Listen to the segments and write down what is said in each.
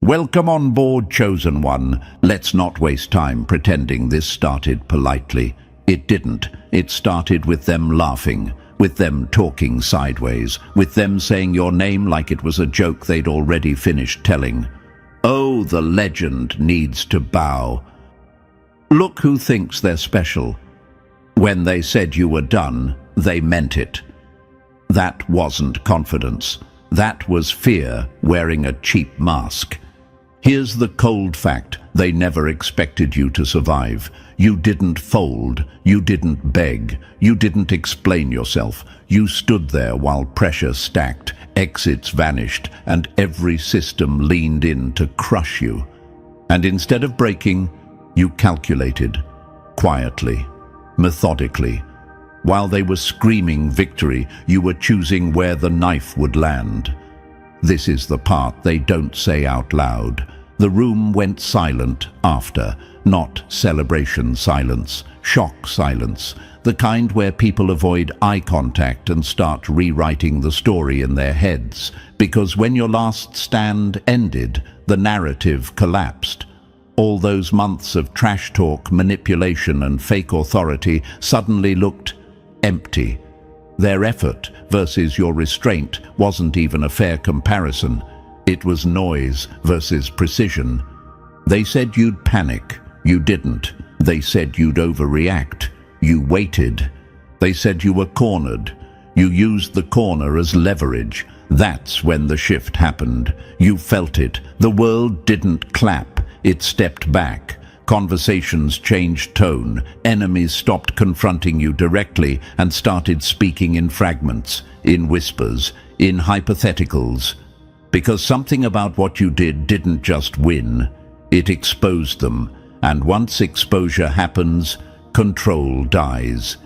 Welcome on board, chosen one. Let's not waste time pretending this started politely. It didn't. It started with them laughing, with them talking sideways, with them saying your name like it was a joke they'd already finished telling. Oh, the legend needs to bow. Look who thinks they're special. When they said you were done, they meant it. That wasn't confidence. That was fear wearing a cheap mask. Here's the cold fact: they never expected you to survive. You didn't fold, you didn't beg, you didn't explain yourself. You stood there while pressure stacked, exits vanished, and every system leaned in to crush you. And instead of breaking, you calculated, quietly, methodically. While they were screaming victory, you were choosing where the knife would land. This is the part they don't say out loud. The room went silent after, not celebration silence, shock silence, the kind where people avoid eye contact and start rewriting the story in their heads. Because when your last stand ended, the narrative collapsed. All those months of trash talk, manipulation, and fake authority suddenly looked empty. Their effort versus your restraint wasn't even a fair comparison. It was noise versus precision. They said you'd panic. You didn't. They said you'd overreact. You waited. They said you were cornered. You used the corner as leverage. That's when the shift happened. You felt it. The world didn't clap. It stepped back. Conversations changed tone. Enemies stopped confronting you directly and started speaking in fragments, in whispers, in hypotheticals. Because something about what you did didn't just win, it exposed them. And once exposure happens, control dies.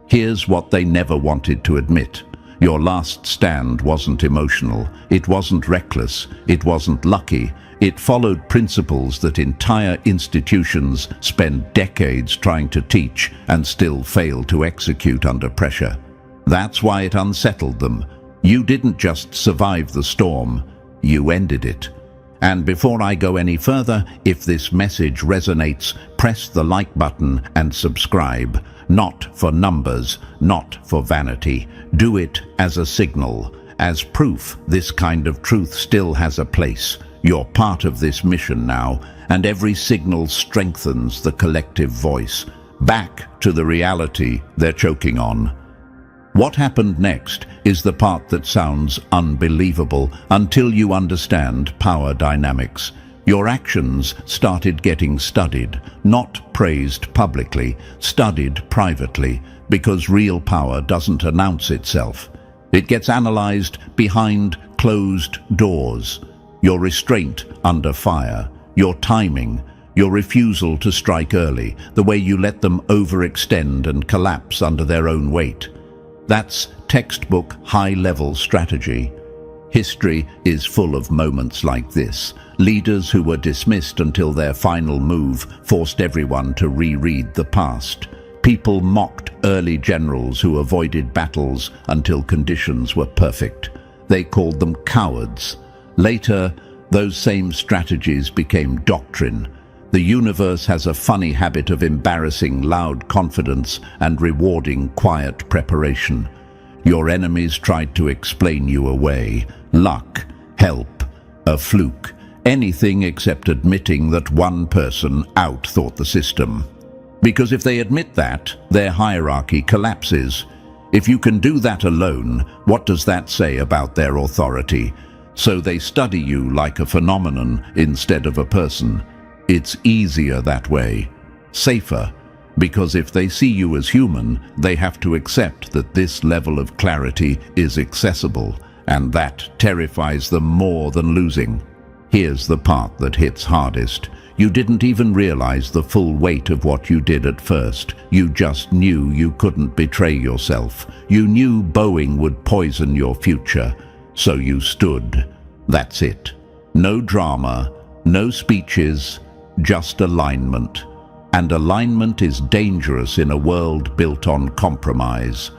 Here's what they never wanted to admit. Your last stand wasn't emotional. It wasn't reckless. It wasn't lucky. It followed principles that entire institutions spend decades trying to teach and still fail to execute under pressure. That's why it unsettled them. You didn't just survive the storm, you ended it. And before I go any further, if this message resonates, press the like button and subscribe. Not for numbers, not for vanity. Do it as a signal, as proof this kind of truth still has a place. You're part of this mission now, and every signal strengthens the collective voice. Back to the reality they're choking on. What happened next is the part that sounds unbelievable until you understand power dynamics. Your actions started getting studied, not praised publicly, studied privately, because real power doesn't announce itself. It gets analyzed behind closed doors. Your restraint under fire, your timing, your refusal to strike early, the way you let them overextend and collapse under their own weight. That's textbook high-level strategy. History is full of moments like this. Leaders who were dismissed until their final move forced everyone to reread the past. People mocked early generals who avoided battles until conditions were perfect. They called them cowards. Later, those same strategies became doctrine. The universe has a funny habit of embarrassing loud confidence and rewarding quiet preparation. Your enemies tried to explain you away. Luck, help, a fluke, anything except admitting that one person out-thought the system. Because if they admit that, their hierarchy collapses. If you can do that alone, what does that say about their authority? So they study you like a phenomenon instead of a person. It's easier that way, safer, because if they see you as human, they have to accept that this level of clarity is accessible, and that terrifies them more than losing. Here's the part that hits hardest. You didn't even realize the full weight of what you did at first. You just knew you couldn't betray yourself. You knew Boeing would poison your future. So you stood. That's it. No drama, no speeches, just alignment. And alignment is dangerous in a world built on compromise.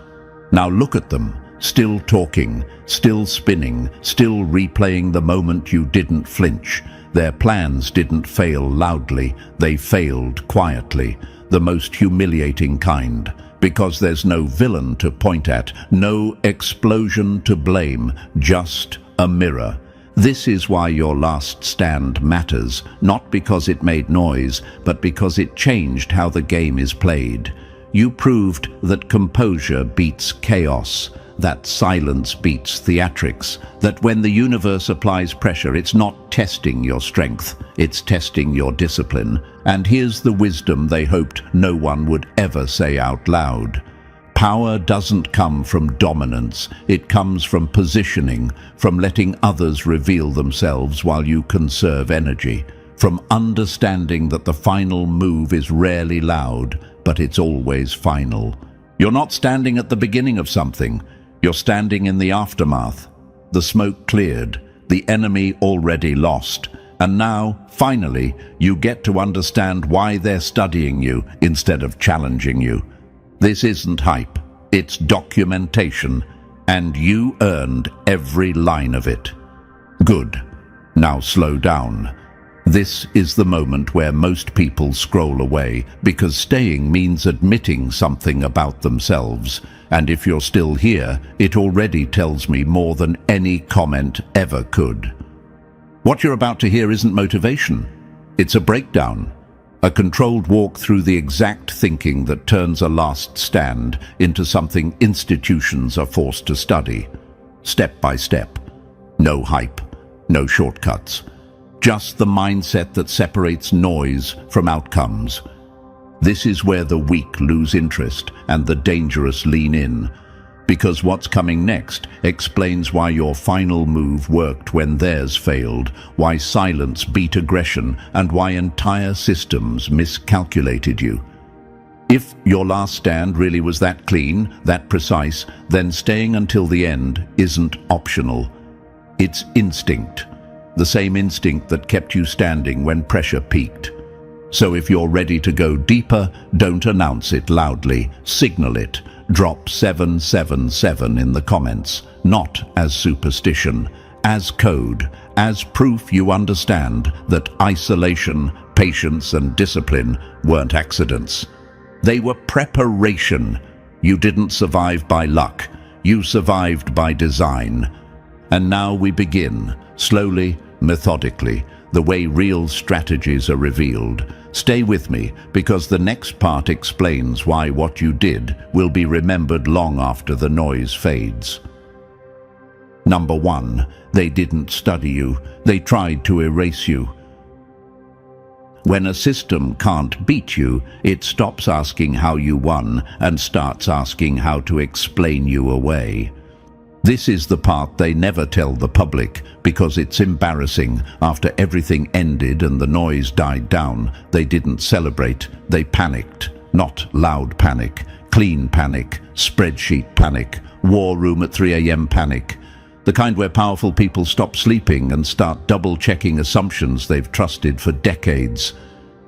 Now look at them, still talking, still spinning, still replaying the moment you didn't flinch. Their plans didn't fail loudly, they failed quietly, the most humiliating kind, because there's no villain to point at, no explosion to blame, just a mirror. This is why your last stand matters, not because it made noise, but because it changed how the game is played. You proved that composure beats chaos, that silence beats theatrics, that when the universe applies pressure, it's not testing your strength, it's testing your discipline. And here's the wisdom they hoped no one would ever say out loud. Power doesn't come from dominance, it comes from positioning, from letting others reveal themselves while you conserve energy, from understanding that the final move is rarely loud, but it's always final. You're not standing at the beginning of something, you're standing in the aftermath. The smoke cleared, the enemy already lost, and now, finally, you get to understand why they're studying you instead of challenging you. This isn't hype, it's documentation, and you earned every line of it. Good. Now slow down. This is the moment where most people scroll away, because staying means admitting something about themselves. And if you're still here, it already tells me more than any comment ever could. What you're about to hear isn't motivation. It's a breakdown. A controlled walk through the exact thinking that turns a last stand into something institutions are forced to study. Step by step. No hype. No shortcuts. Just the mindset that separates noise from outcomes. This is where the weak lose interest and the dangerous lean in, because what's coming next explains why your final move worked when theirs failed, why silence beat aggression, and why entire systems miscalculated you. If your last stand really was that clean, that precise, then staying until the end isn't optional. It's instinct. The same instinct that kept you standing when pressure peaked. So if you're ready to go deeper, don't announce it loudly, signal it. Drop 777 in the comments, not as superstition, as code, as proof you understand that isolation, patience, and discipline weren't accidents. They were preparation. You didn't survive by luck, you survived by design. And now we begin, slowly, methodically, the way real strategies are revealed. Stay with me, because the next part explains why what you did will be remembered long after the noise fades. Number 1, they didn't study you, they tried to erase you. When a system can't beat you, it stops asking how you won and starts asking how to explain you away. This is the part they never tell the public, because it's embarrassing. After everything ended and the noise died down, they didn't celebrate, they panicked. Not loud panic, clean panic, spreadsheet panic, war room at 3 a.m. panic. The kind where powerful people stop sleeping and start double-checking assumptions they've trusted for decades.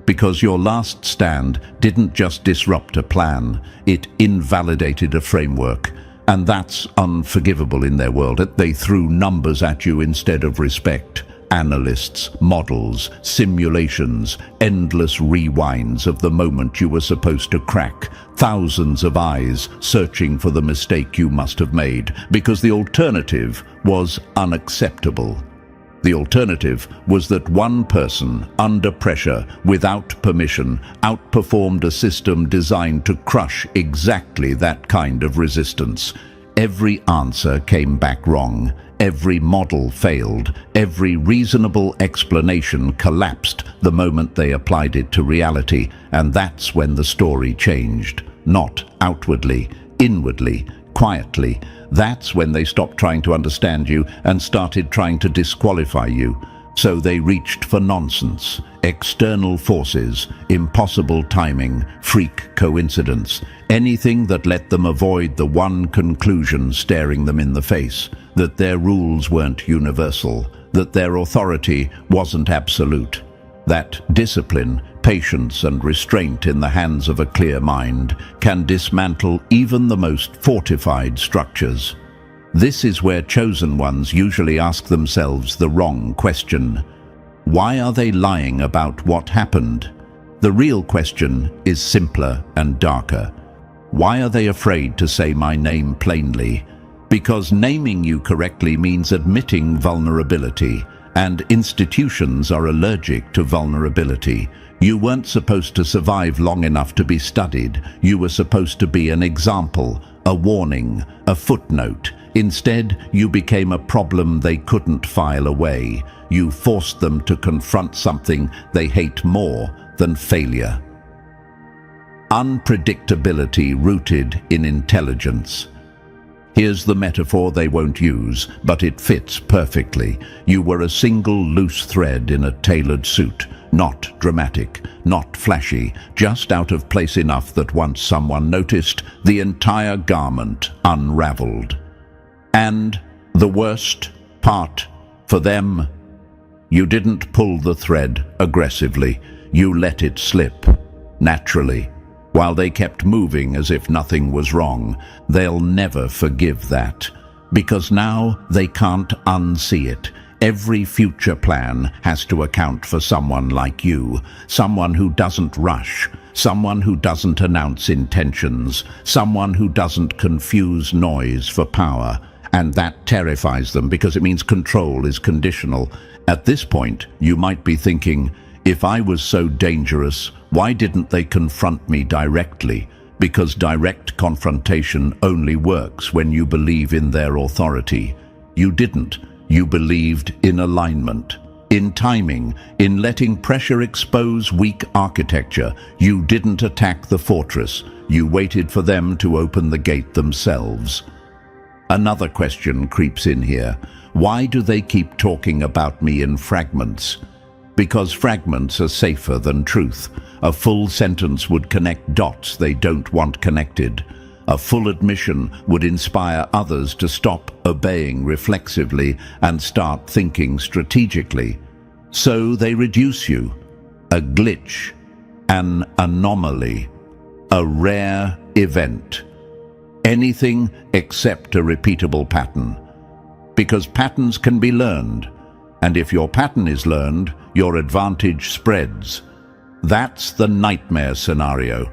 Because your last stand didn't just disrupt a plan, it invalidated a framework. And that's unforgivable in their world. They threw numbers at you instead of respect. Analysts, models, simulations, endless rewinds of the moment you were supposed to crack. Thousands of eyes searching for the mistake you must have made, because the alternative was unacceptable. The alternative was that one person, under pressure, without permission, outperformed a system designed to crush exactly that kind of resistance. Every answer came back wrong. Every model failed. Every reasonable explanation collapsed the moment they applied it to reality. And that's when the story changed. Not outwardly, inwardly, quietly. That's when they stopped trying to understand you and started trying to disqualify you. So they reached for nonsense, external forces, impossible timing, freak coincidence, anything that let them avoid the one conclusion staring them in the face, that their rules weren't universal, that their authority wasn't absolute, that discipline, patience, and restraint in the hands of a clear mind can dismantle even the most fortified structures. This is where chosen ones usually ask themselves the wrong question. Why are they lying about what happened? The real question is simpler and darker. Why are they afraid to say my name plainly? Because naming you correctly means admitting vulnerability, and institutions are allergic to vulnerability. You weren't supposed to survive long enough to be studied. You were supposed to be an example, a warning, a footnote. Instead, you became a problem they couldn't file away. You forced them to confront something they hate more than failure. Unpredictability rooted in intelligence. Here's the metaphor they won't use, but it fits perfectly. You were a single loose thread in a tailored suit. Not dramatic, not flashy, just out of place enough that once someone noticed, the entire garment unraveled. And the worst part for them, you didn't pull the thread aggressively. You let it slip, naturally, while they kept moving as if nothing was wrong. They'll never forgive that, because now they can't unsee it. Every future plan has to account for someone like you, someone who doesn't rush, someone who doesn't announce intentions, someone who doesn't confuse noise for power. And that terrifies them because it means control is conditional. At this point, you might be thinking, if I was so dangerous, why didn't they confront me directly? Because direct confrontation only works when you believe in their authority. You didn't. You believed in alignment, in timing, in letting pressure expose weak architecture. You didn't attack the fortress. You waited for them to open the gate themselves. Another question creeps in here. Why do they keep talking about me in fragments? Because fragments are safer than truth. A full sentence would connect dots they don't want connected. A full admission would inspire others to stop obeying reflexively and start thinking strategically. So they reduce you. A glitch, an anomaly, a rare event. Anything except a repeatable pattern. Because patterns can be learned, and if your pattern is learned, your advantage spreads. That's the nightmare scenario.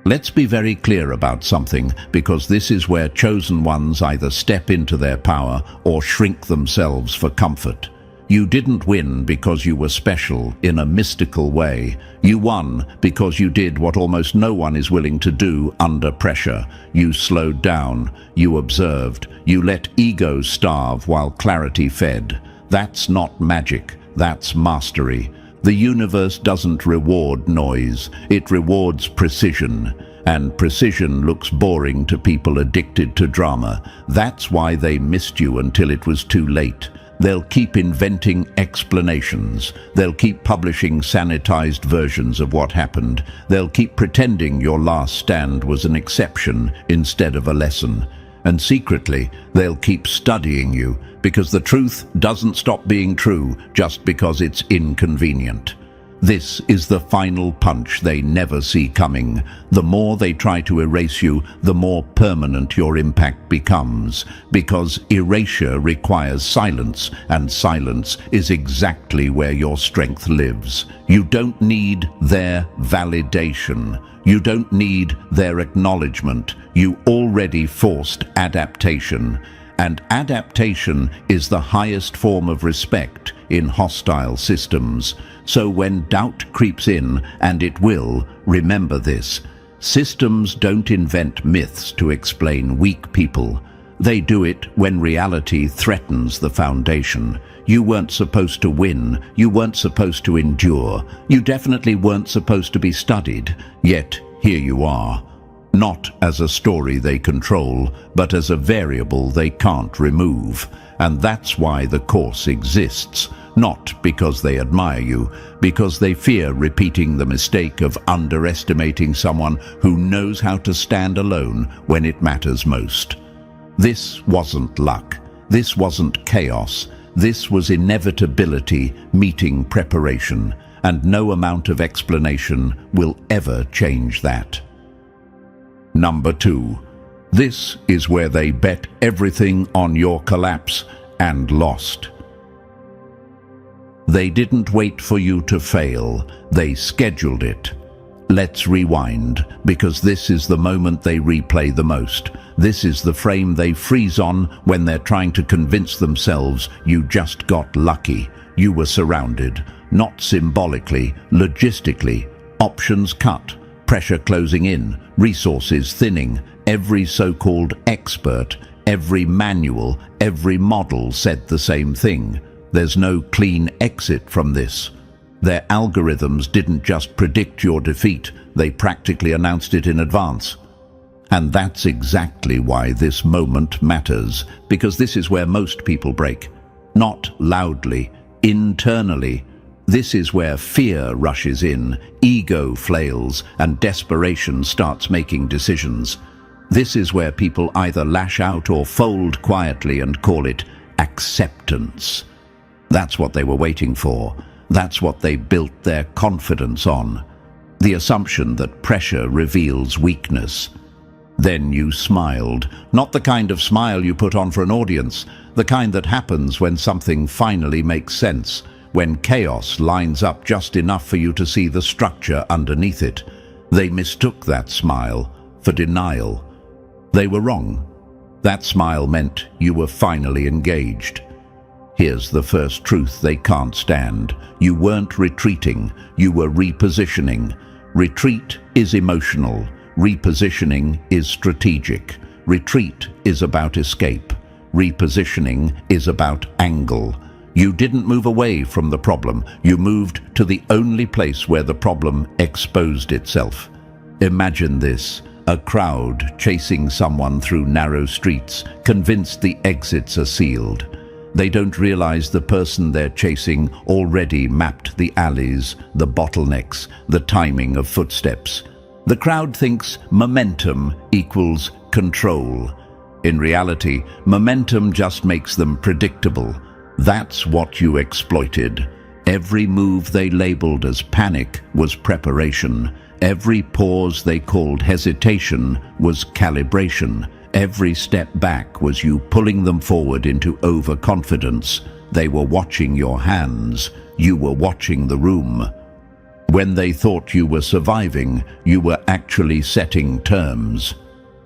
Let's be very clear about something, because this is where chosen ones either step into their power or shrink themselves for comfort. You didn't win because you were special in a mystical way. You won because you did what almost no one is willing to do under pressure. You slowed down, you observed, you let ego starve while clarity fed. That's not magic, that's mastery. The universe doesn't reward noise, it rewards precision. And precision looks boring to people addicted to drama. That's why they missed you until it was too late. They'll keep inventing explanations. They'll keep publishing sanitized versions of what happened. They'll keep pretending your last stand was an exception instead of a lesson. And secretly, they'll keep studying you, because the truth doesn't stop being true just because it's inconvenient. This is the final punch they never see coming. The more they try to erase you, the more permanent your impact becomes, because erasure requires silence, and silence is exactly where your strength lives. You don't need their validation. You don't need their acknowledgement. You already forced adaptation. And adaptation is the highest form of respect in hostile systems. So when doubt creeps in, and it will, remember this. Systems don't invent myths to explain weak people. They do it when reality threatens the foundation. You weren't supposed to win. You weren't supposed to endure. You definitely weren't supposed to be studied. Yet here you are. Not as a story they control, but as a variable they can't remove. And that's why the course exists. Not because they admire you, because they fear repeating the mistake of underestimating someone who knows how to stand alone when it matters most. This wasn't luck. This wasn't chaos. This was inevitability meeting preparation, and no amount of explanation will ever change that. Number 2. This is where they bet everything on your collapse and lost. They didn't wait for you to fail, they scheduled it. Let's rewind, because this is the moment they replay the most. This is the frame they freeze on when they're trying to convince themselves you just got lucky. You were surrounded, not symbolically, logistically. Options cut, pressure closing in, resources thinning. Every so-called expert, every manual, every model said the same thing. There's no clean exit from this. Their algorithms didn't just predict your defeat, they practically announced it in advance. And that's exactly why this moment matters, because this is where most people break. Not loudly, internally. This is where fear rushes in, ego flails, and desperation starts making decisions. This is where people either lash out or fold quietly and call it acceptance. That's what they were waiting for. That's what they built their confidence on. The assumption that pressure reveals weakness. Then you smiled. Not the kind of smile you put on for an audience, the kind that happens when something finally makes sense, when chaos lines up just enough for you to see the structure underneath it. They mistook that smile for denial. They were wrong. That smile meant you were finally engaged. Here's the first truth they can't stand. You weren't retreating, you were repositioning. Retreat is emotional. Repositioning is strategic. Retreat is about escape. Repositioning is about angle. You didn't move away from the problem. You moved to the only place where the problem exposed itself. Imagine this. A crowd chasing someone through narrow streets, convinced the exits are sealed. They don't realize the person they're chasing already mapped the alleys, the bottlenecks, the timing of footsteps. The crowd thinks momentum equals control. In reality, momentum just makes them predictable. That's what you exploited. Every move they labeled as panic was preparation. Every pause they called hesitation was calibration. Every step back was you pulling them forward into overconfidence. They were watching your hands. You were watching the room. When they thought you were surviving, you were actually setting terms.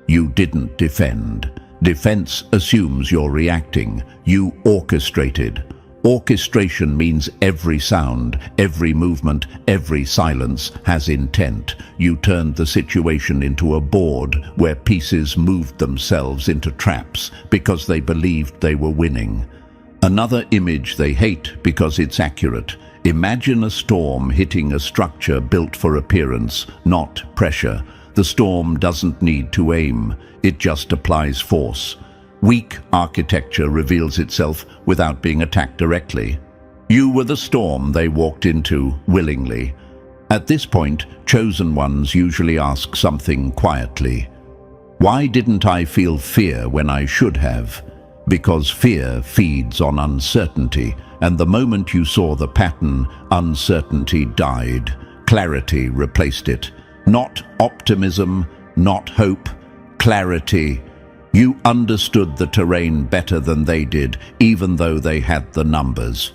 You didn't defend. Defense assumes you're reacting. You orchestrated. Orchestration means every sound, every movement, every silence has intent. You turned the situation into a board where pieces moved themselves into traps because they believed they were winning. Another image they hate because it's accurate. Imagine a storm hitting a structure built for appearance, not pressure. The storm doesn't need to aim, it just applies force. Weak architecture reveals itself without being attacked directly. You were the storm they walked into willingly. At this point, chosen ones usually ask something quietly. Why didn't I feel fear when I should have? Because fear feeds on uncertainty, and the moment you saw the pattern, uncertainty died. Clarity replaced it. Not optimism, not hope, clarity. You understood the terrain better than they did, even though they had the numbers.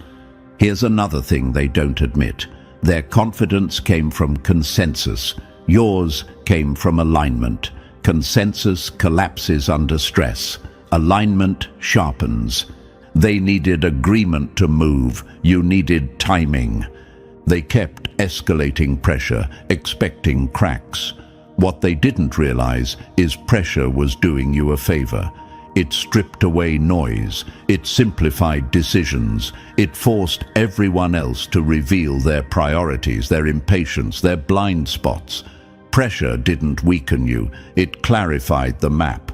Here's another thing they don't admit. Their confidence came from consensus. Yours came from alignment. Consensus collapses under stress. Alignment sharpens. They needed agreement to move. You needed timing. They kept escalating pressure, expecting cracks. What they didn't realize is pressure was doing you a favor. It stripped away noise. It simplified decisions. It forced everyone else to reveal their priorities, their impatience, their blind spots. Pressure didn't weaken you. It clarified the map.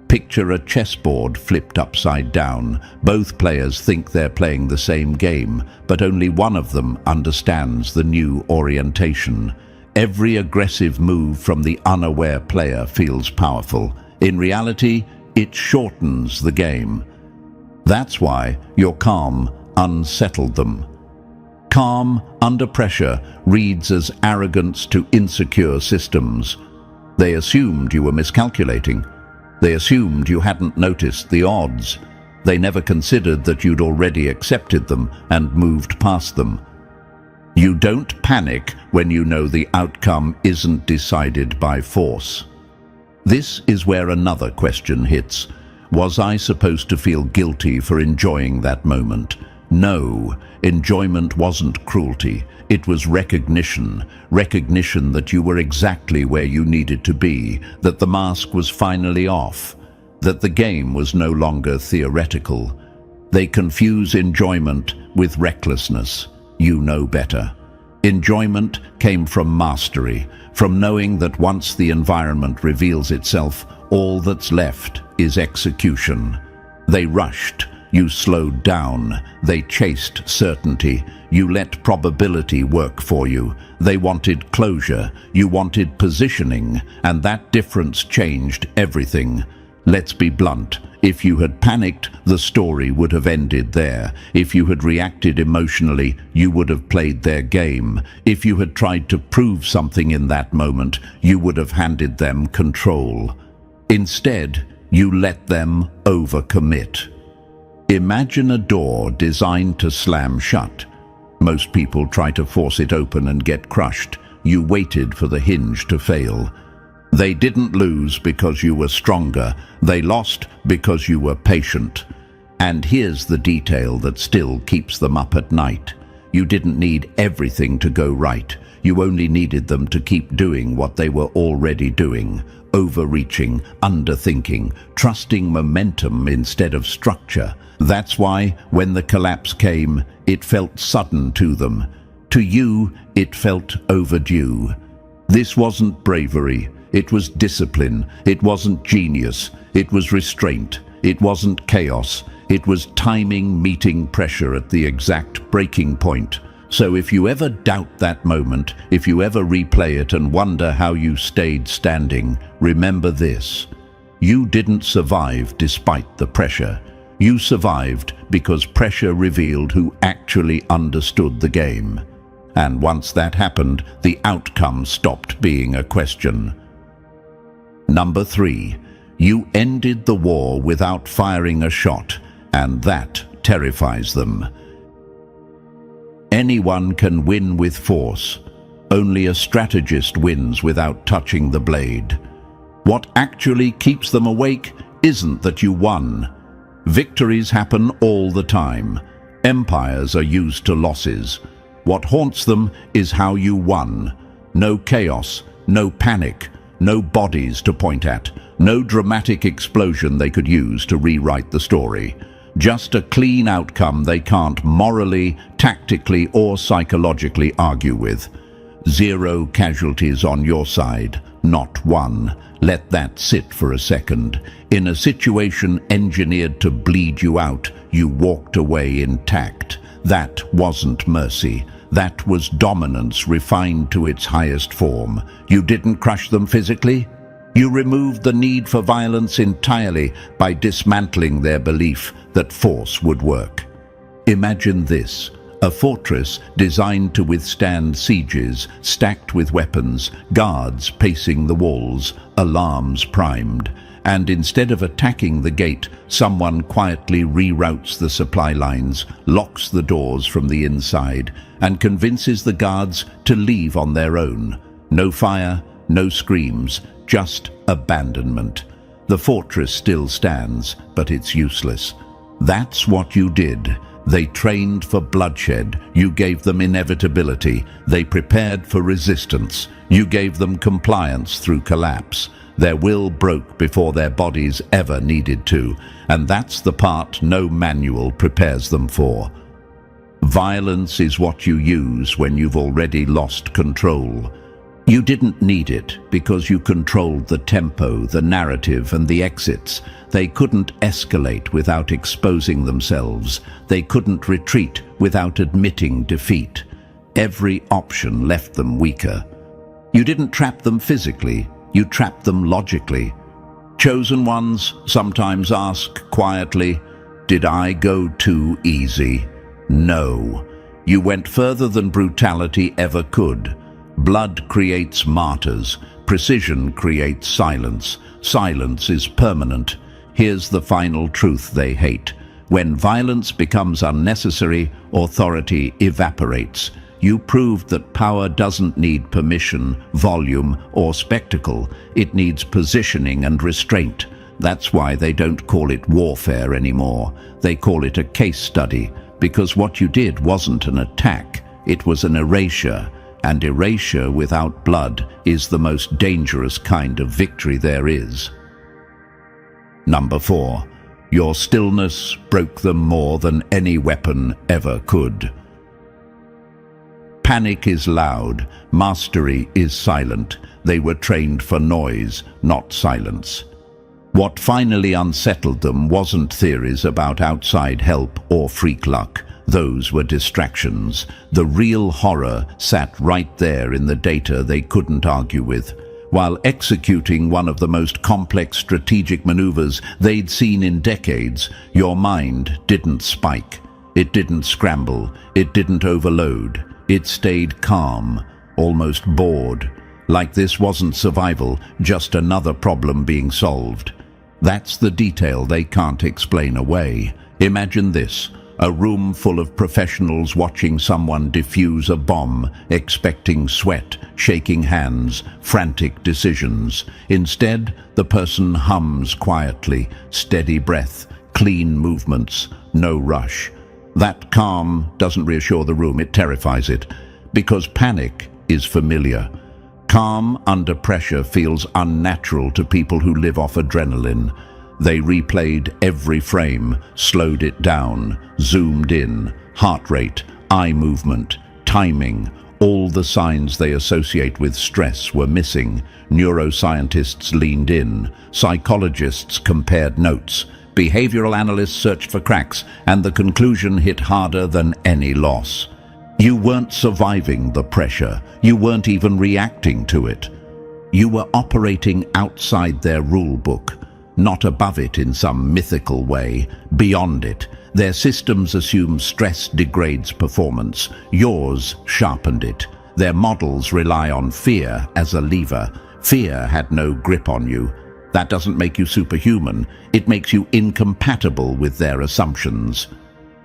Picture a chessboard flipped upside down. Both players think they're playing the same game, but only one of them understands the new orientation. Every aggressive move from the unaware player feels powerful. In reality, it shortens the game. That's why your calm unsettled them. Calm under pressure reads as arrogance to insecure systems. They assumed you were miscalculating. They assumed you hadn't noticed the odds. They never considered that you'd already accepted them and moved past them. You don't panic when you know the outcome isn't decided by force. This is where another question hits. Was I supposed to feel guilty for enjoying that moment? No, enjoyment wasn't cruelty. It was recognition. Recognition that you were exactly where you needed to be, that the mask was finally off, that the game was no longer theoretical. They confuse enjoyment with recklessness. You know better. Enjoyment came from mastery, from knowing that once the environment reveals itself, all that's left is execution. They rushed. You slowed down. They chased certainty. You let probability work for you. They wanted closure. You wanted positioning, and that difference changed everything. Let's be blunt. If you had panicked, the story would have ended there. If you had reacted emotionally, you would have played their game. If you had tried to prove something in that moment, you would have handed them control. Instead, you let them overcommit. Imagine a door designed to slam shut. Most people try to force it open and get crushed. You waited for the hinge to fail. They didn't lose because you were stronger. They lost because you were patient. And here's the detail that still keeps them up at night. You didn't need everything to go right. You only needed them to keep doing what they were already doing. Overreaching, underthinking, trusting momentum instead of structure. That's why, when the collapse came, it felt sudden to them. To you, it felt overdue. This wasn't bravery. It was discipline. It wasn't genius. It was restraint. It wasn't chaos. It was timing meeting pressure at the exact breaking point. So if you ever doubt that moment, if you ever replay it and wonder how you stayed standing, remember this. You didn't survive despite the pressure. You survived because pressure revealed who actually understood the game. And once that happened, the outcome stopped being a question. Number 3, you ended the war without firing a shot, and that terrifies them. Anyone can win with force. Only a strategist wins without touching the blade. What actually keeps them awake isn't that you won. Victories happen all the time. Empires are used to losses. What haunts them is how you won. No chaos, no panic, no bodies to point at, no dramatic explosion they could use to rewrite the story. Just a clean outcome they can't morally, tactically, or psychologically argue with. 0 casualties on your side, not one. Let that sit for a second. In a situation engineered to bleed you out, you walked away intact. That wasn't mercy. That was dominance refined to its highest form. You didn't crush them physically. You removed the need for violence entirely by dismantling their belief that force would work. Imagine this: a fortress designed to withstand sieges, stacked with weapons, guards pacing the walls, alarms primed. And instead of attacking the gate, someone quietly reroutes the supply lines, locks the doors from the inside, and convinces the guards to leave on their own. No fire, no screams, just abandonment. The fortress still stands, but it's useless. That's what you did. They trained for bloodshed. You gave them inevitability. They prepared for resistance. You gave them compliance through collapse. Their will broke before their bodies ever needed to, and that's the part no manual prepares them for. Violence is what you use when you've already lost control. You didn't need it because you controlled the tempo, the narrative, and the exits. They couldn't escalate without exposing themselves. They couldn't retreat without admitting defeat. Every option left them weaker. You didn't trap them physically. You trapped them logically. Chosen ones sometimes ask quietly, "Did I go too easy?" No. You went further than brutality ever could. Blood creates martyrs. Precision creates silence. Silence is permanent. Here's the final truth they hate. When violence becomes unnecessary, authority evaporates. You proved that power doesn't need permission, volume, or spectacle. It needs positioning and restraint. That's why they don't call it warfare anymore. They call it a case study, because what you did wasn't an attack, it was an erasure. And erasure without blood is the most dangerous kind of victory there is. Number 4. Your stillness broke them more than any weapon ever could. Panic is loud, mastery is silent. They were trained for noise, not silence. What finally unsettled them wasn't theories about outside help or freak luck. Those were distractions. The real horror sat right there in the data they couldn't argue with. While executing one of the most complex strategic maneuvers they'd seen in decades, your mind didn't spike. It didn't scramble. It didn't overload. It stayed calm, almost bored. Like this wasn't survival, just another problem being solved. That's the detail they can't explain away. Imagine this. A room full of professionals watching someone defuse a bomb, expecting sweat, shaking hands, frantic decisions. Instead, the person hums quietly, steady breath, clean movements, no rush. That calm doesn't reassure the room, it terrifies it, because panic is familiar. Calm under pressure feels unnatural to people who live off adrenaline. They replayed every frame, slowed it down, zoomed in, heart rate, eye movement, timing. All the signs they associate with stress were missing. Neuroscientists leaned in, psychologists compared notes, behavioral analysts searched for cracks, and the conclusion hit harder than any loss. You weren't surviving the pressure. You weren't even reacting to it. You were operating outside their rule book. Not above it in some mythical way, beyond it. Their systems assume stress degrades performance. Yours sharpened it. Their models rely on fear as a lever. Fear had no grip on you. That doesn't make you superhuman. It makes you incompatible with their assumptions.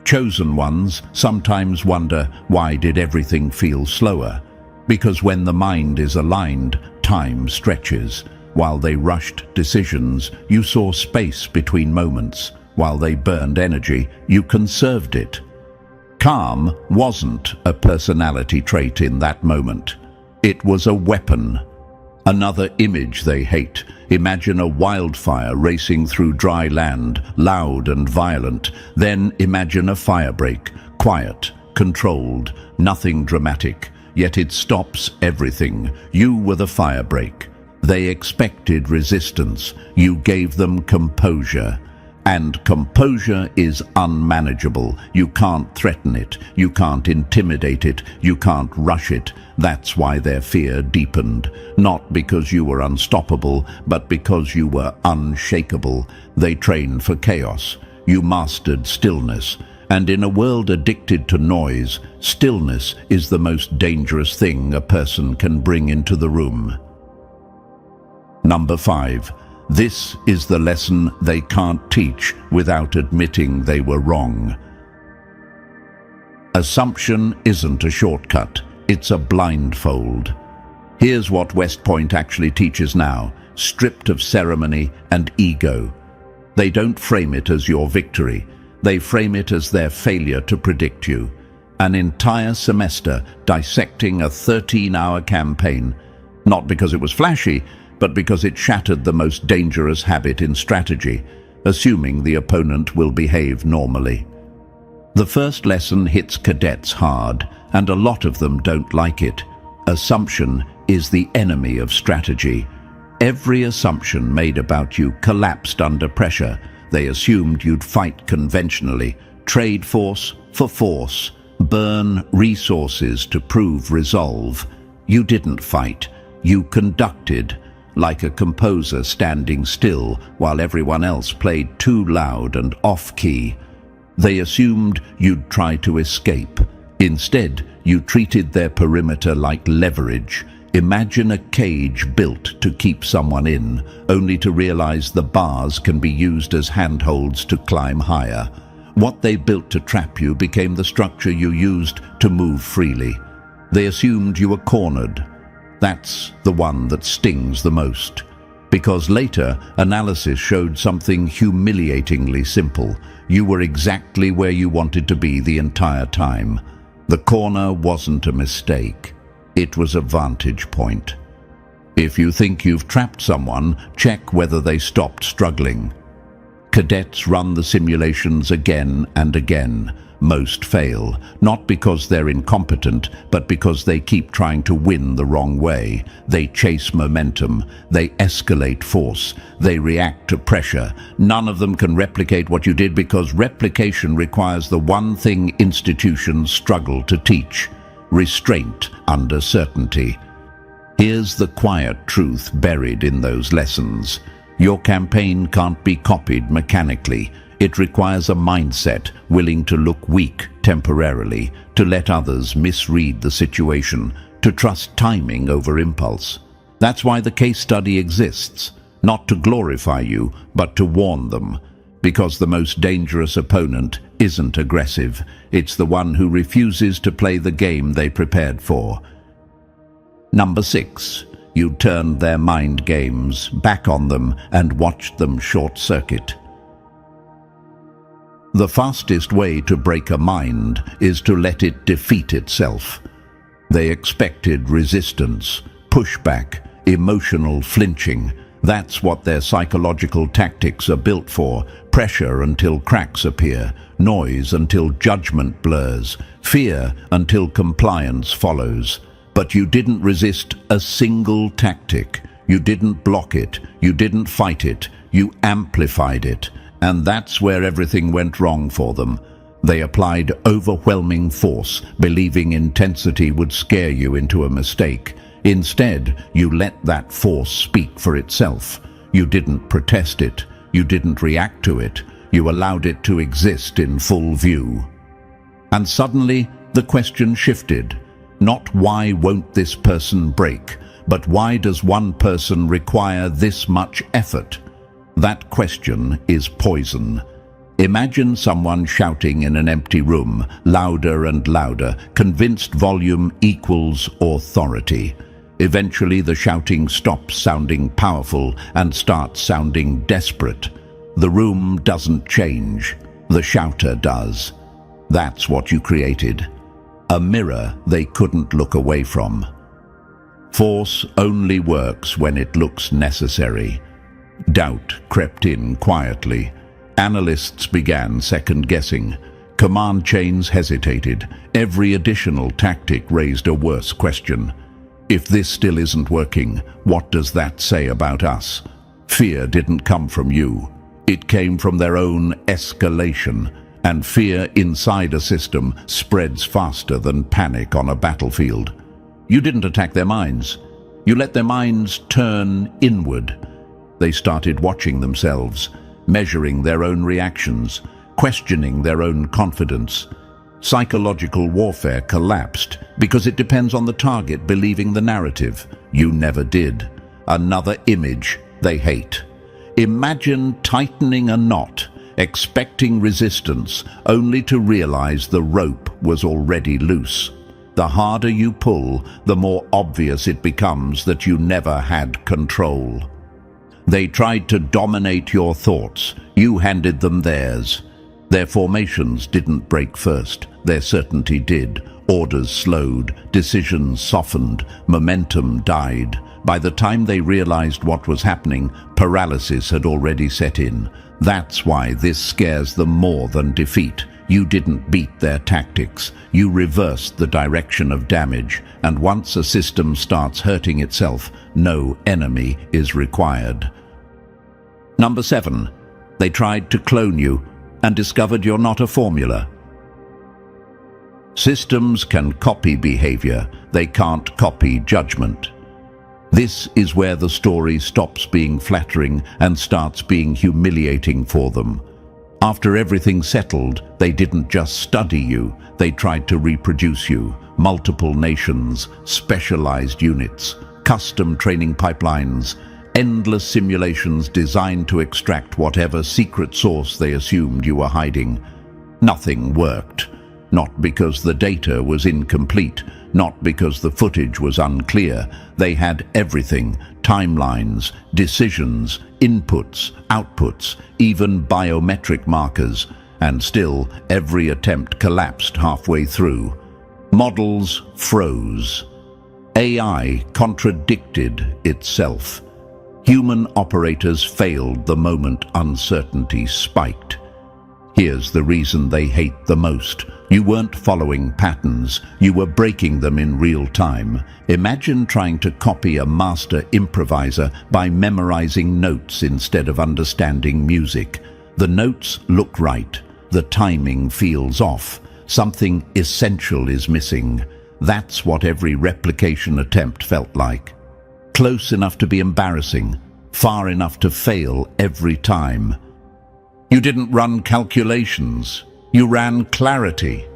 Chosen ones sometimes wonder, why did everything feel slower? Because when the mind is aligned, time stretches. While they rushed decisions, you saw space between moments. While they burned energy, you conserved it. Calm wasn't a personality trait in that moment. It was a weapon. Another image they hate. Imagine a wildfire racing through dry land, loud and violent. Then imagine a firebreak, quiet, controlled, nothing dramatic. Yet it stops everything. You were the firebreak. They expected resistance. You gave them composure. And composure is unmanageable. You can't threaten it. You can't intimidate it. You can't rush it. That's why their fear deepened. Not because you were unstoppable, but because you were unshakable. They trained for chaos. You mastered stillness. And in a world addicted to noise, stillness is the most dangerous thing a person can bring into the room. Number 5. This is the lesson they can't teach without admitting they were wrong. Assumption isn't a shortcut, it's a blindfold. Here's what West Point actually teaches now, stripped of ceremony and ego. They don't frame it as your victory, they frame it as their failure to predict you. An entire semester dissecting a 13-hour campaign, not because it was flashy, but because it shattered the most dangerous habit in strategy, assuming the opponent will behave normally. The first lesson hits cadets hard, and a lot of them don't like it. Assumption is the enemy of strategy. Every assumption made about you collapsed under pressure. They assumed you'd fight conventionally, trade force for force, burn resources to prove resolve. You didn't fight, you conducted. Like a composer standing still while everyone else played too loud and off-key. They assumed you'd try to escape. Instead, You treated their perimeter like leverage. Imagine a cage built to keep someone in, only to realize the bars can be used as handholds to climb higher. What they built to trap you became the structure you used to move freely. They assumed you were cornered. That's the one that stings the most. Because later, analysis showed something humiliatingly simple. You were exactly where you wanted to be the entire time. The corner wasn't a mistake. It was a vantage point. If you think you've trapped someone, check whether they stopped struggling. Cadets run the simulations again and again. Most fail, not because they're incompetent, but because they keep trying to win the wrong way. They chase momentum, they escalate force, they react to pressure. None of them can replicate what you did because replication requires the one thing institutions struggle to teach: restraint under certainty. Here's the quiet truth buried in those lessons. Your campaign can't be copied mechanically. It requires a mindset willing to look weak temporarily, to let others misread the situation, to trust timing over impulse. That's why the case study exists, not to glorify you, but to warn them. Because the most dangerous opponent isn't aggressive. It's the one who refuses to play the game they prepared for. Number 6. You turned their mind games back on them and watched them short-circuit. The fastest way to break a mind is to let it defeat itself. They expected resistance, pushback, emotional flinching. That's what their psychological tactics are built for. Pressure until cracks appear, noise until judgment blurs, fear until compliance follows. But you didn't resist a single tactic. You didn't block it. You didn't fight it. You amplified it. And that's where everything went wrong for them. They applied overwhelming force, believing intensity would scare you into a mistake. Instead, you let that force speak for itself. You didn't protest it. You didn't react to it. You allowed it to exist in full view. And suddenly, the question shifted. Not why won't this person break, but why does one person require this much effort? That question is poison. Imagine someone shouting in an empty room, louder and louder, convinced volume equals authority. Eventually the shouting stops sounding powerful and starts sounding desperate. The room doesn't change, the shouter does. That's what you created. A mirror they couldn't look away from. Force only works when it looks necessary. Doubt crept in quietly. Analysts began second-guessing. Command chains hesitated. Every additional tactic raised a worse question. If this still isn't working, what does that say about us? Fear didn't come from you. It came from their own escalation. And fear inside a system spreads faster than panic on a battlefield. You didn't attack their minds. You let their minds turn inward. They started watching themselves, measuring their own reactions, questioning their own confidence. Psychological warfare collapsed because it depends on the target believing the narrative. You never did. Another image they hate. Imagine tightening a knot, expecting resistance, only to realize the rope was already loose. The harder you pull, the more obvious it becomes that you never had control. They tried to dominate your thoughts. You handed them theirs. Their formations didn't break first. Their certainty did. Orders slowed. Decisions softened. Momentum died. By the time they realized what was happening, paralysis had already set in. That's why this scares them more than defeat. You didn't beat their tactics. You reversed the direction of damage. And once a system starts hurting itself, no enemy is required. Number 7. They tried to clone you and discovered you're not a formula. Systems can copy behavior. They can't copy judgment. This is where the story stops being flattering and starts being humiliating for them. After everything settled, they didn't just study you, they tried to reproduce you. Multiple nations, specialized units, custom training pipelines, endless simulations designed to extract whatever secret source they assumed you were hiding. Nothing worked. Not because the data was incomplete, not because the footage was unclear. They had everything: timelines, decisions, inputs, outputs, even biometric markers. And still, every attempt collapsed halfway through. Models froze. AI contradicted itself. Human operators failed the moment uncertainty spiked. Here's the reason they hate the most. You weren't following patterns, you were breaking them in real time. Imagine trying to copy a master improviser by memorizing notes instead of understanding music. The notes look right, the timing feels off, something essential is missing. That's what every replication attempt felt like. Close enough to be embarrassing, far enough to fail every time. You didn't run calculations, you ran clarity.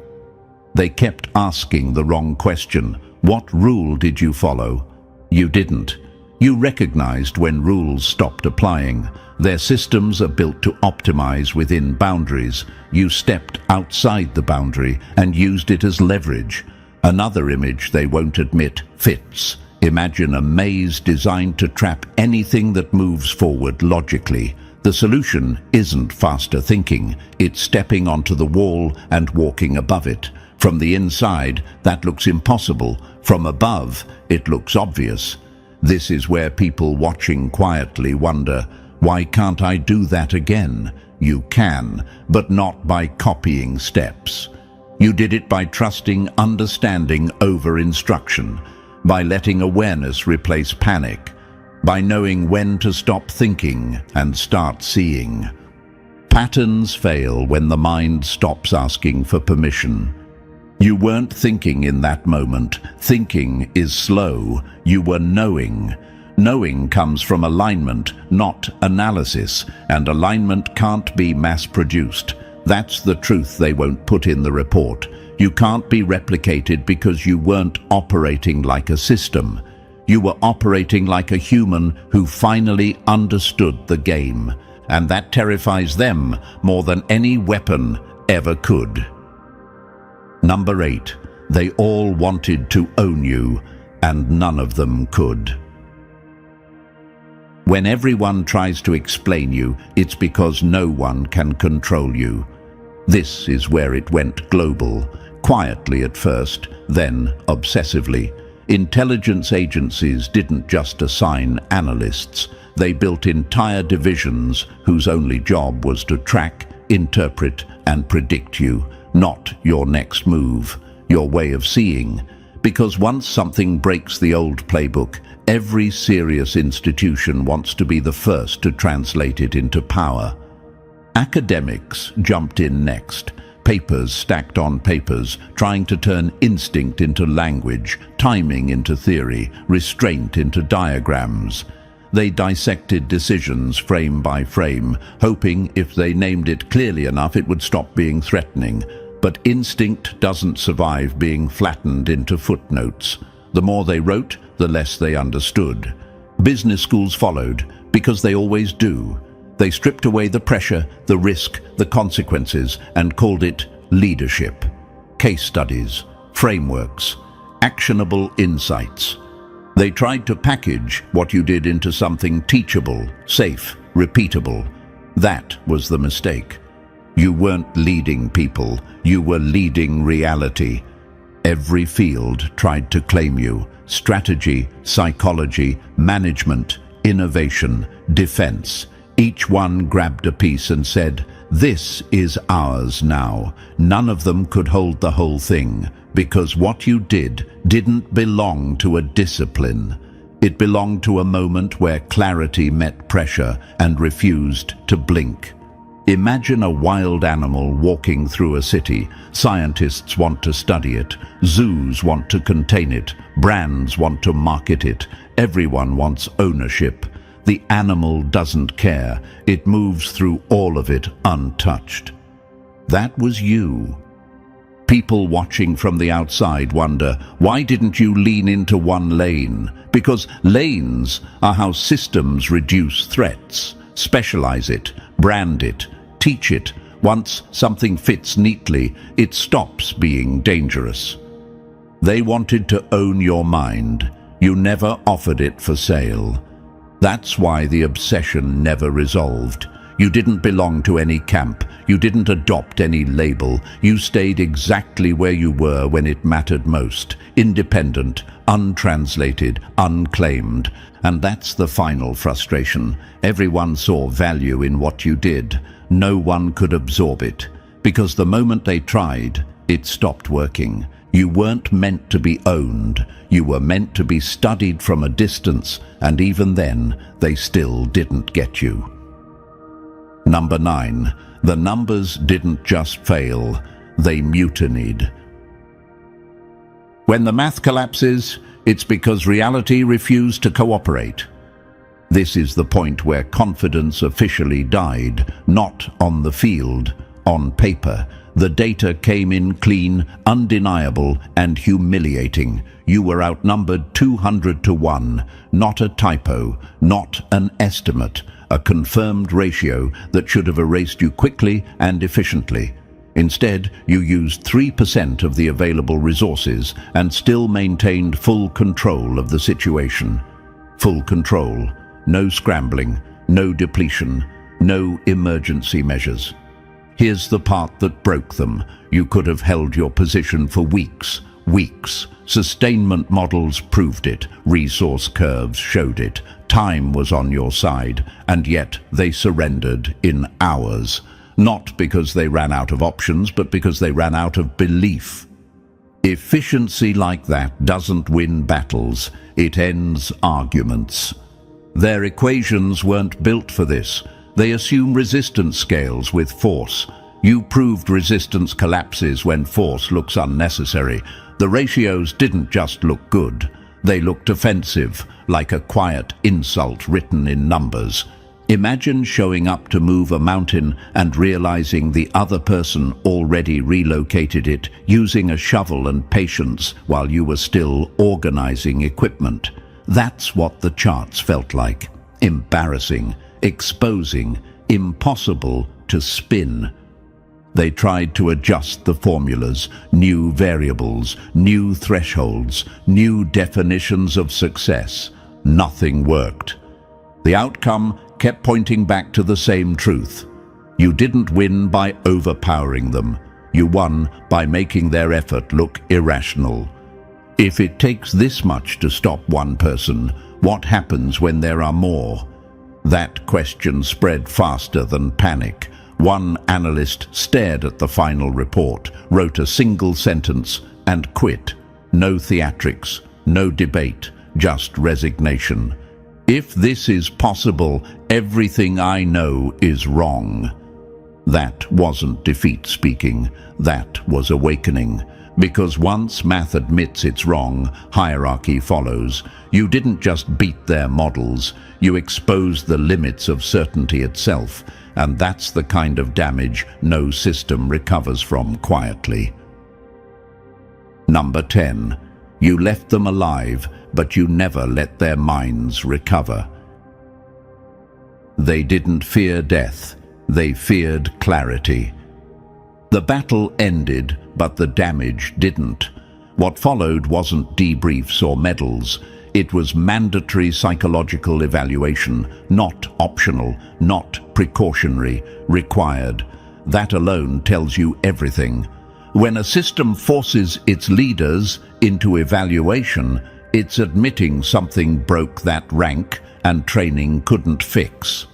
They kept asking the wrong question. What rule did you follow? You didn't. You recognized when rules stopped applying. Their systems are built to optimize within boundaries. You stepped outside the boundary and used it as leverage. Another image they won't admit fits. Imagine a maze designed to trap anything that moves forward logically. The solution isn't faster thinking, it's stepping onto the wall and walking above it. From the inside, that looks impossible. From above, it looks obvious. This is where people watching quietly wonder, why can't I do that again? You can, but not by copying steps. You did it by trusting understanding over instruction, by letting awareness replace panic, by knowing when to stop thinking and start seeing. Patterns fail when the mind stops asking for permission. You weren't thinking in that moment. Thinking is slow. You were knowing. Knowing comes from alignment, not analysis, and alignment can't be mass-produced. That's the truth they won't put in the report. You can't be replicated because you weren't operating like a system. You were operating like a human who finally understood the game, and that terrifies them more than any weapon ever could. Number 8. They all wanted to own you, and none of them could. When everyone tries to explain you, it's because no one can control you. This is where it went global, quietly at first, then obsessively. Intelligence agencies didn't just assign analysts. They built entire divisions whose only job was to track, interpret, and predict you, not your next move, your way of seeing. Because once something breaks the old playbook, every serious institution wants to be the first to translate it into power. Academics jumped in next. Papers stacked on papers, trying to turn instinct into language, timing into theory, restraint into diagrams. They dissected decisions frame by frame, hoping if they named it clearly enough it would stop being threatening. But instinct doesn't survive being flattened into footnotes. The more they wrote, the less they understood. Business schools followed, because they always do. They stripped away the pressure, the risk, the consequences, and called it leadership. Case studies, frameworks, actionable insights. They tried to package what you did into something teachable, safe, repeatable. That was the mistake. You weren't leading people, you were leading reality. Every field tried to claim you: strategy, psychology, management, innovation, defense. Each one grabbed a piece and said, "This is ours now." None of them could hold the whole thing, because what you did didn't belong to a discipline. It belonged to a moment where clarity met pressure and refused to blink. Imagine a wild animal walking through a city. Scientists want to study it. Zoos want to contain it. Brands want to market it. Everyone wants ownership. The animal doesn't care. It moves through all of it untouched. That was you. People watching from the outside wonder, why didn't you lean into one lane? Because lanes are how systems reduce threats, specialize it, brand it, teach it. Once something fits neatly, it stops being dangerous. They wanted to own your mind. You never offered it for sale. That's why the obsession never resolved. You didn't belong to any camp. You didn't adopt any label. You stayed exactly where you were when it mattered most. Independent, untranslated, unclaimed. And that's the final frustration. Everyone saw value in what you did. No one could absorb it. Because the moment they tried, it stopped working. You weren't meant to be owned. You were meant to be studied from a distance, and even then, they still didn't get you. Number 9. The numbers didn't just fail, they mutinied. When the math collapses, it's because reality refused to cooperate. This is the point where confidence officially died, not on the field, on paper. The data came in clean, undeniable, and humiliating. You were outnumbered 200 to 1, not a typo, not an estimate, a confirmed ratio that should have erased you quickly and efficiently. Instead, you used 3% of the available resources and still maintained full control of the situation. Full control. No scrambling, no depletion, no emergency measures. Here's the part that broke them. You could have held your position for weeks. Sustainment models proved it. Resource curves showed it. Time was on your side, and yet they surrendered in hours. Not because they ran out of options, but because they ran out of belief. Efficiency like that doesn't win battles. It ends arguments. Their equations weren't built for this. They assume resistance scales with force. You proved resistance collapses when force looks unnecessary. The ratios didn't just look good. They looked offensive, like a quiet insult written in numbers. Imagine showing up to move a mountain and realizing the other person already relocated it, using a shovel and patience while you were still organizing equipment. That's what the charts felt like. Embarrassing, exposing, impossible to spin. They tried to adjust the formulas, new variables, new thresholds, new definitions of success. Nothing worked. The outcome kept pointing back to the same truth. You didn't win by overpowering them. You won by making their effort look irrational. If it takes this much to stop one person, what happens when there are more? That question spread faster than panic. One analyst stared at the final report, wrote a single sentence, and quit. No theatrics, no debate, just resignation. If this is possible, everything I know is wrong. That wasn't defeat speaking, that was awakening. Because once math admits it's wrong, hierarchy follows. You didn't just beat their models, you exposed the limits of certainty itself, and that's the kind of damage no system recovers from quietly. Number 10. You left them alive, but you never let their minds recover. They didn't fear death, they feared clarity. The battle ended, but the damage didn't. What followed wasn't debriefs or medals. It was mandatory psychological evaluation, not optional, not precautionary, required. That alone tells you everything. When a system forces its leaders into evaluation, it's admitting something broke that rank and training couldn't fix.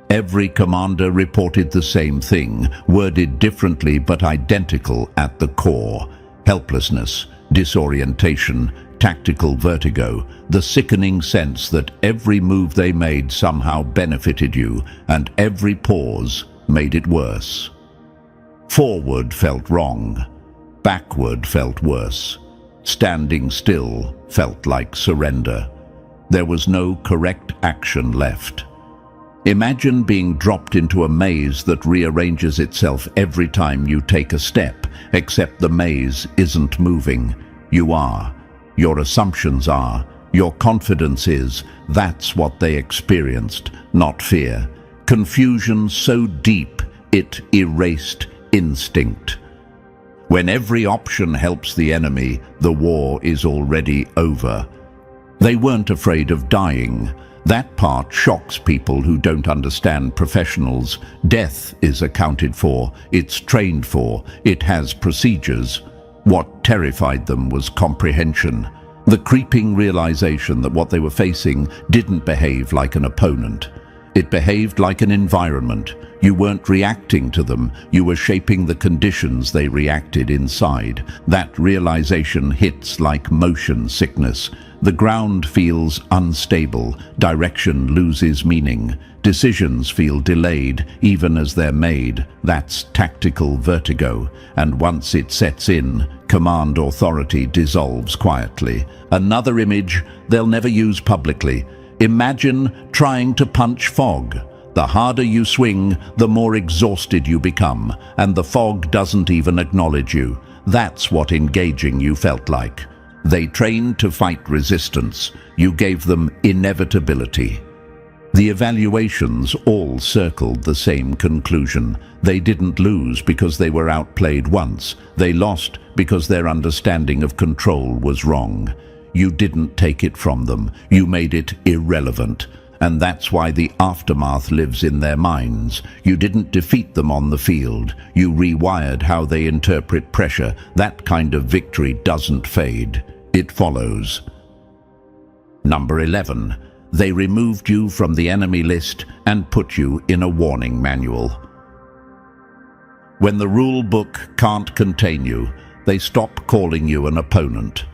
Every commander reported the same thing, worded differently but identical at the core. Helplessness, disorientation, tactical vertigo, the sickening sense that every move they made somehow benefited you, and every pause made it worse. Forward felt wrong. Backward felt worse. Standing still felt like surrender. There was no correct action left. Imagine being dropped into a maze that rearranges itself every time you take a step, except the maze isn't moving. You are. Your assumptions are. Your confidence is. That's what they experienced, not fear. Confusion so deep it erased instinct. When every option helps the enemy, the war is already over. They weren't afraid of dying. That part shocks people who don't understand professionals. Death is accounted for, it's trained for, it has procedures. What terrified them was comprehension. The creeping realization that what they were facing didn't behave like an opponent. It behaved like an environment. You weren't reacting to them, you were shaping the conditions they reacted inside. That realization hits like motion sickness. The ground feels unstable, direction loses meaning, decisions feel delayed even as they're made. That's tactical vertigo, and once it sets in, command authority dissolves quietly. Another image they'll never use publicly. Imagine trying to punch fog. The harder you swing, the more exhausted you become, and the fog doesn't even acknowledge you. That's what engaging you felt like. They trained to fight resistance. You gave them inevitability. The evaluations all circled the same conclusion. They didn't lose because they were outplayed once. They lost because their understanding of control was wrong. You didn't take it from them. You made it irrelevant. And that's why the aftermath lives in their minds. You didn't defeat them on the field. You rewired how they interpret pressure. That kind of victory doesn't fade. It follows. Number 11. They removed you from the enemy list and put you in a warning manual. When the rule book can't contain you, they stop calling you an opponent.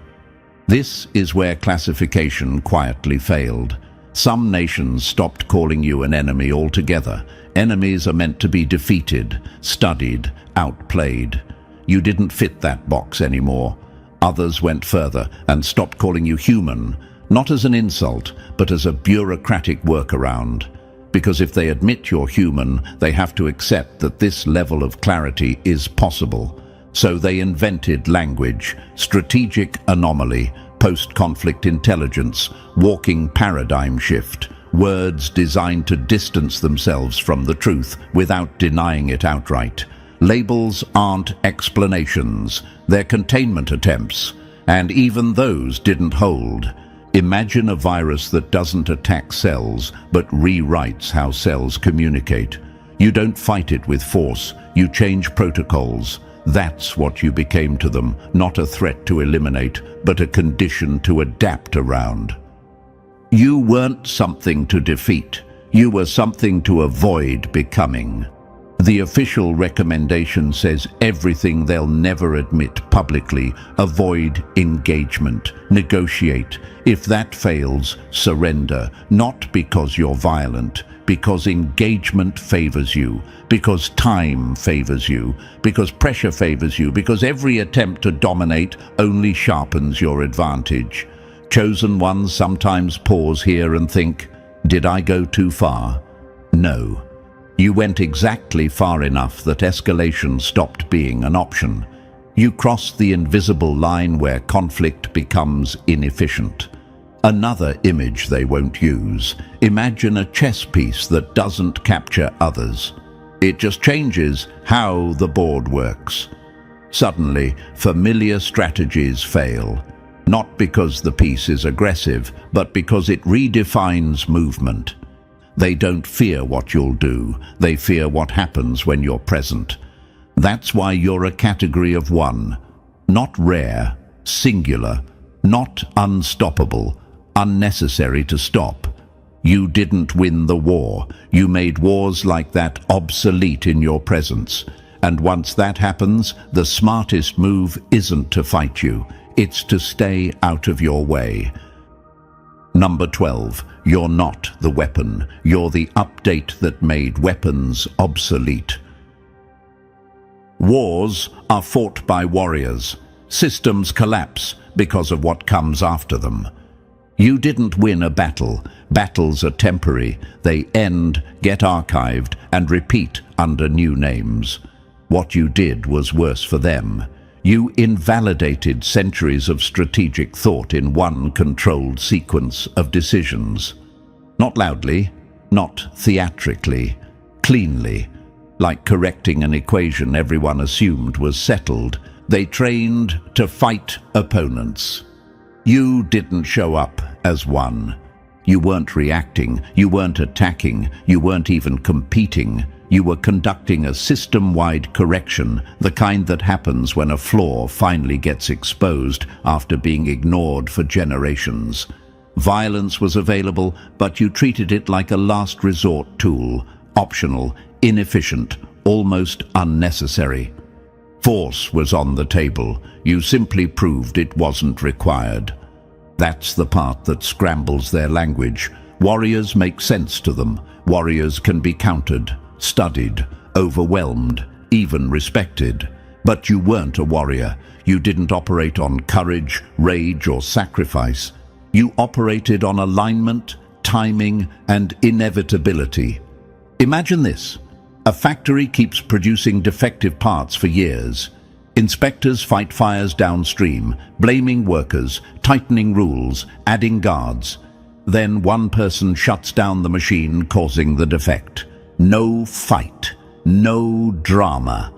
This is where classification quietly failed. Some nations stopped calling you an enemy altogether. Enemies are meant to be defeated, studied, outplayed. You didn't fit that box anymore. Others went further and stopped calling you human, not as an insult, but as a bureaucratic workaround. Because if they admit you're human, they have to accept that this level of clarity is possible. So they invented language, strategic anomaly, post-conflict intelligence, walking paradigm shift, words designed to distance themselves from the truth without denying it outright. Labels aren't explanations, they're containment attempts, and even those didn't hold. Imagine a virus that doesn't attack cells, but rewrites how cells communicate. You don't fight it with force, you change protocols. That's what you became to them, not a threat to eliminate, but a condition to adapt around. You weren't something to defeat, you were something to avoid becoming. The official recommendation says everything they'll never admit publicly. Avoid engagement, negotiate. If that fails, surrender, not because you're violent, because engagement favors you, because time favors you, because pressure favors you, because every attempt to dominate only sharpens your advantage. Chosen ones sometimes pause here and think, did I go too far? No. You went exactly far enough that escalation stopped being an option. You crossed the invisible line where conflict becomes inefficient. Another image they won't use. Imagine a chess piece that doesn't capture others. It just changes how the board works. Suddenly, familiar strategies fail. Not because the piece is aggressive, but because it redefines movement. They don't fear what you'll do, they fear what happens when you're present. That's why you're a category of one. Not rare, singular, not unstoppable, unnecessary to stop. You didn't win the war. You made wars like that obsolete in your presence. And once that happens, the smartest move isn't to fight you. It's to stay out of your way. Number 12. You're not the weapon. You're the update that made weapons obsolete. Wars are fought by warriors. Systems collapse because of what comes after them. You didn't win a battle. Battles are temporary. They end, get archived, and repeat under new names. What you did was worse for them. You invalidated centuries of strategic thought in one controlled sequence of decisions. Not loudly, not theatrically, cleanly, like correcting an equation everyone assumed was settled. They trained to fight opponents. You didn't show up as one. You weren't reacting, you weren't attacking, you weren't even competing. You were conducting a system-wide correction, the kind that happens when a flaw finally gets exposed after being ignored for generations. Violence was available, but you treated it like a last resort tool, optional, inefficient, almost unnecessary. Force was on the table. You simply proved it wasn't required. That's the part that scrambles their language. Warriors make sense to them. Warriors can be countered, studied, overwhelmed, even respected. But you weren't a warrior. You didn't operate on courage, rage, or sacrifice. You operated on alignment, timing, and inevitability. Imagine this. A factory keeps producing defective parts for years. Inspectors fight fires downstream, blaming workers, tightening rules, adding guards. Then one person shuts down the machine, causing the defect. No fight, no drama.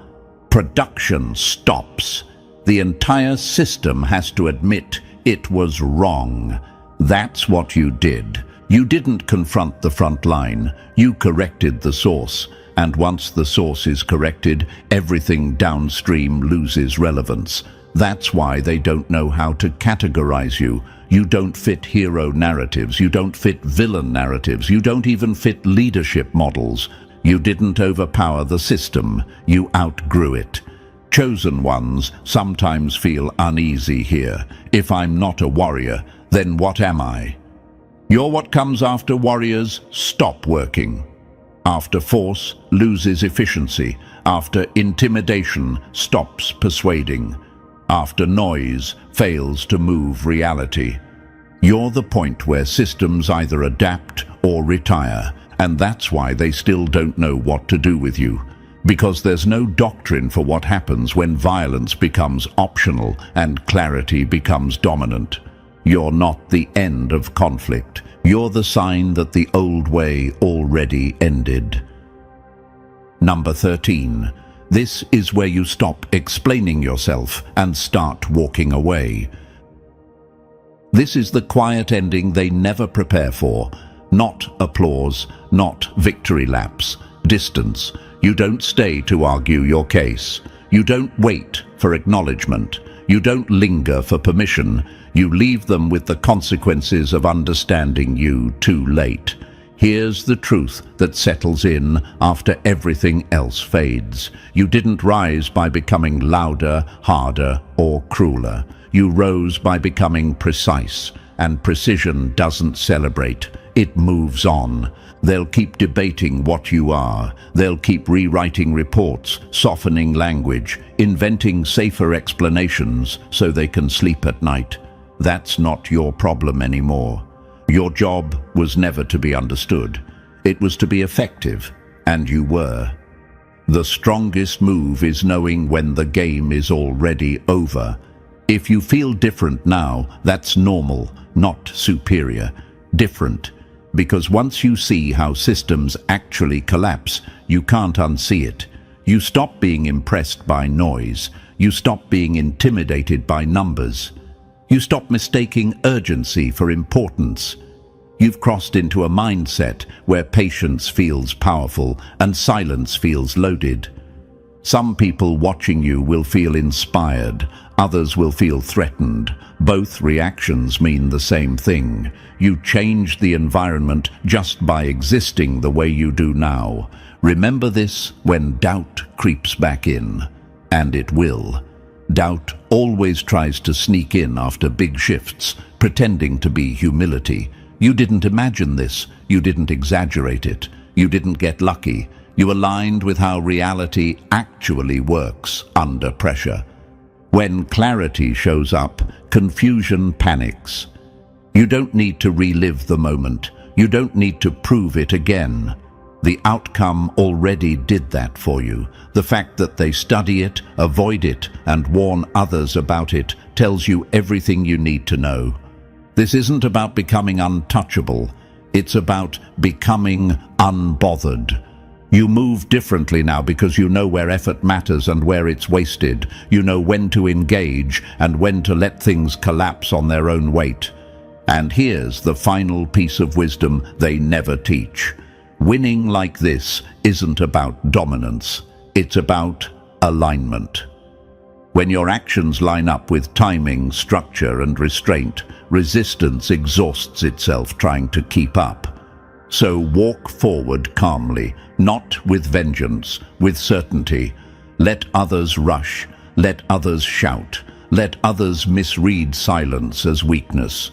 Production stops. The entire system has to admit it was wrong. That's what you did. You didn't confront the front line. You corrected the source. And once the source is corrected, everything downstream loses relevance. That's why they don't know how to categorize you. You don't fit hero narratives. You don't fit villain narratives. You don't even fit leadership models. You didn't overpower the system. You outgrew it. Chosen ones sometimes feel uneasy here. If I'm not a warrior, then what am I? You're what comes after warriors stop working. After force loses efficiency. After intimidation stops persuading. After noise fails to move reality. You're the point where systems either adapt or retire, and that's why they still don't know what to do with you. Because there's no doctrine for what happens when violence becomes optional and clarity becomes dominant. You're not the end of conflict. You're the sign that the old way already ended. Number 13. This is where you stop explaining yourself and start walking away. This is the quiet ending they never prepare for. Not applause, not victory laps, distance. You don't stay to argue your case. You don't wait for acknowledgement. You don't linger for permission. You leave them with the consequences of understanding you too late. Here's the truth that settles in after everything else fades. You didn't rise by becoming louder, harder, or crueler. You rose by becoming precise, and precision doesn't celebrate. It moves on. They'll keep debating what you are. They'll keep rewriting reports, softening language, inventing safer explanations so they can sleep at night. That's not your problem anymore. Your job was never to be understood. It was to be effective, and you were. The strongest move is knowing when the game is already over. If you feel different now, that's normal, not superior. Different. Because once you see how systems actually collapse, you can't unsee it. You stop being impressed by noise. You stop being intimidated by numbers. You stop mistaking urgency for importance. You've crossed into a mindset where patience feels powerful and silence feels loaded. Some people watching you will feel inspired, others will feel threatened. Both reactions mean the same thing. You changed the environment just by existing the way you do now. Remember this when doubt creeps back in, and it will. Doubt always tries to sneak in after big shifts, pretending to be humility. You didn't imagine this. You didn't exaggerate it. You didn't get lucky. You aligned with how reality actually works under pressure. When clarity shows up, confusion panics. You don't need to relive the moment. You don't need to prove it again. The outcome already did that for you. The fact that they study it, avoid it, and warn others about it tells you everything you need to know. This isn't about becoming untouchable. It's about becoming unbothered. You move differently now because you know where effort matters and where it's wasted. You know when to engage and when to let things collapse on their own weight. And here's the final piece of wisdom they never teach. Winning like this isn't about dominance. It's about alignment. When your actions line up with timing, structure, and restraint, resistance exhausts itself trying to keep up. So walk forward calmly, not with vengeance, with certainty. Let others rush, let others shout, let others misread silence as weakness.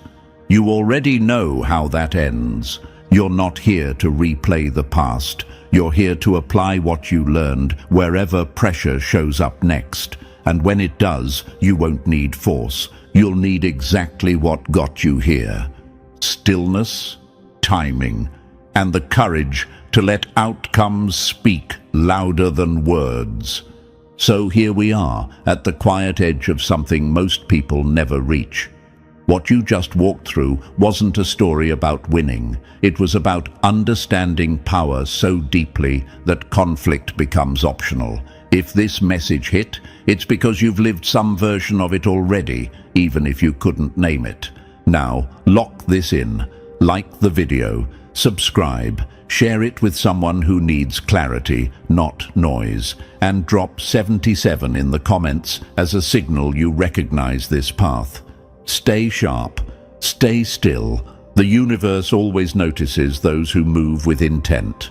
You already know how that ends. You're not here to replay the past. You're here to apply what you learned wherever pressure shows up next. And when it does, you won't need force. You'll need exactly what got you here. Stillness, timing, and the courage to let outcomes speak louder than words. So here we are, at the quiet edge of something most people never reach. What you just walked through wasn't a story about winning. It was about understanding power so deeply that conflict becomes optional. If this message hit, it's because you've lived some version of it already, even if you couldn't name it. Now, lock this in. Like the video, subscribe, share it with someone who needs clarity, not noise, and drop 77 in the comments as a signal you recognize this path. Stay sharp, stay still. The universe always notices those who move with intent.